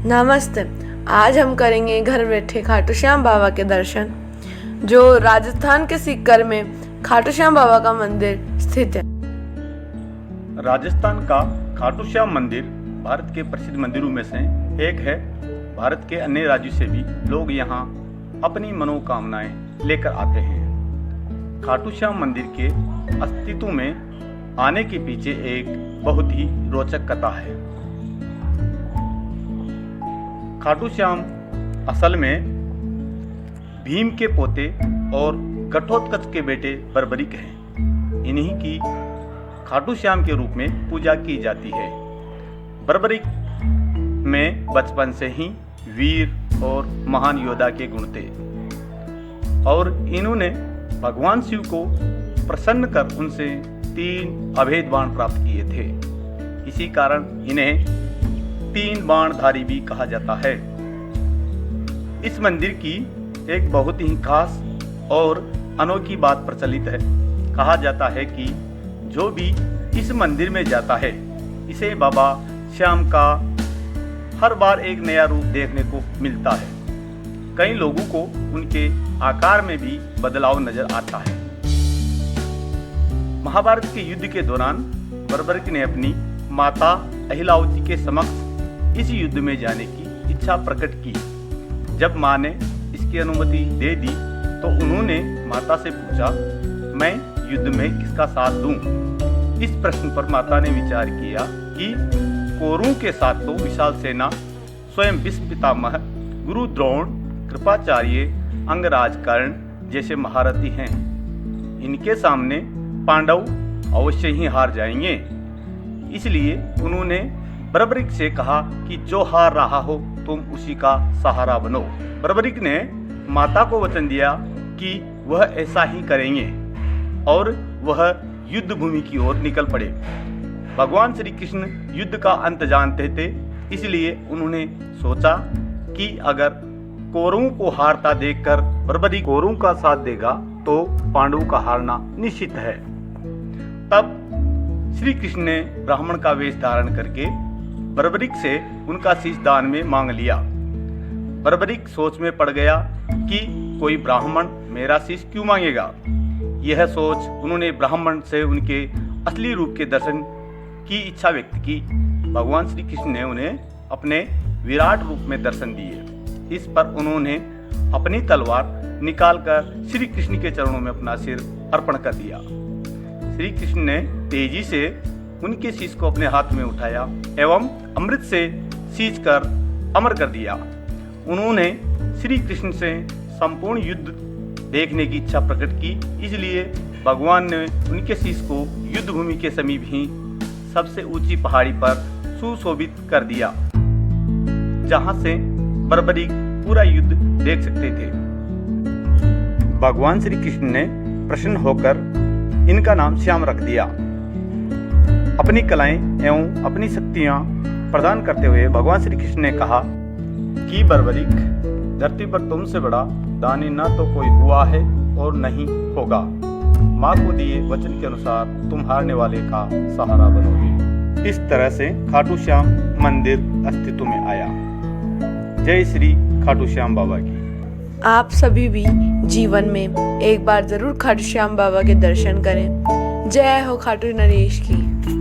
नमस्ते। आज हम करेंगे घर बैठे खाटू श्याम बाबा के दर्शन, जो राजस्थान के सीकर में खाटू श्याम बाबा का मंदिर स्थित है। राजस्थान का खाटू श्याम मंदिर भारत के प्रसिद्ध मंदिरों में से एक है। भारत के अन्य राज्यों से भी लोग यहाँ अपनी मनोकामनाएं लेकर आते हैं। खाटू श्याम मंदिर के अस्तित्व में आने के पीछे एक बहुत ही रोचक कथा है। खाटू श्याम असल में भीम के पोते और घटोत्कच के बेटे बर्बरिक हैं। इन्हीं की खाटू श्याम के रूप में पूजा की जाती है। बर्बरिक में बचपन से ही वीर और महान योद्धा के गुण थे और इन्होंने भगवान शिव को प्रसन्न कर उनसे 3 अभेद बाण प्राप्त किए थे। इसी कारण इन्हें 3 बाणधारी भी कहा जाता है। इस मंदिर की एक बहुत ही खास और अनोखी बात प्रचलित है। कहा जाता है कि जो भी इस मंदिर में जाता है, इसे बाबा श्याम का हर बार एक नया रूप देखने को मिलता है। कई लोगों को उनके आकार में भी बदलाव नजर आता है। महाभारत के युद्ध के दौरान बर्बरिक ने अपनी माता अहिलावती के समक्ष इस युद्ध में जाने की इच्छा प्रकट की। जब मां ने इसकी अनुमति दे दी तो उन्होंने माता से पूछा, मैं युद्ध में किसका साथ दूं? इस प्रश्न पर माता ने विचार किया कि कौरवों के साथ तो विशाल सेना, स्वयं भीष्म पितामह, गुरु द्रोण, कृपाचार्य, अंगराज कर्ण जैसे महारथी हैं। इनके सामने पांडव अवश्य ही हार जाएंगे। इसलिए उन्होंने बर्बरिक से कहा कि जो हार रहा हो तुम उसी का सहारा बनो। बर्बरिक ने माता को वचन दिया कि वह ऐसा ही करेंगे और वह युद्ध भूमि की ओर निकल पड़े। भगवान श्री कृष्ण युद्ध का अंत जानते थे, इसलिए उन्होंने सोचा कि अगर कौरवों को हारता देखकर बर्बरिक कौरवों का साथ देगा तो पांडवों का हारना निश्चित है। तब श्री कृष्ण ने ब्राह्मण का वेश धारण करके बर्बरिक से उनका शीश दान में मांग लिया। बर्बरिक सोच में पड़ गया कि कोई ब्राह्मण मेरा शीश क्यों मांगेगा। यह सोच उन्होंने ब्राह्मण से उनके असली रूप के दर्शन की इच्छा व्यक्त की। भगवान श्री कृष्ण ने उन्हें अपने विराट रूप में दर्शन दिए। इस पर उन्होंने अपनी तलवार निकालकर श्री कृष्ण के चरणों में अपना सिर अर्पण कर दिया। श्री कृष्ण ने तेजी से उनके शीश को अपने हाथ में उठाया एवं अमृत से सींच कर अमर कर दिया। उन्होंने श्री कृष्ण से संपूर्ण युद्ध देखने की इच्छा प्रकट की, इसलिए भगवान ने उनके शीश को युद्ध भूमि के समीप ही सबसे ऊंची पहाड़ी पर सुशोभित कर दिया, जहां से बर्बरिक पूरा युद्ध देख सकते थे। भगवान श्री कृष्ण ने प्रसन्न होकर इनका नाम श्याम रख दिया। अपनी कलाएं एवं अपनी शक्तियां प्रदान करते हुए भगवान श्री कृष्ण ने कहा कि बर्बरिक, धरती पर तुमसे बड़ा दानी न तो कोई हुआ है और नहीं होगा। माँ को दिए वचन के अनुसार तुम हारने वाले का सहारा बनोगे। इस तरह से खाटू श्याम मंदिर अस्तित्व में आया। जय श्री खाटू श्याम बाबा की। आप सभी भी जीवन में एक बार जरूर खाटू श्याम बाबा के दर्शन करें। जय हो खाटू नरेश की।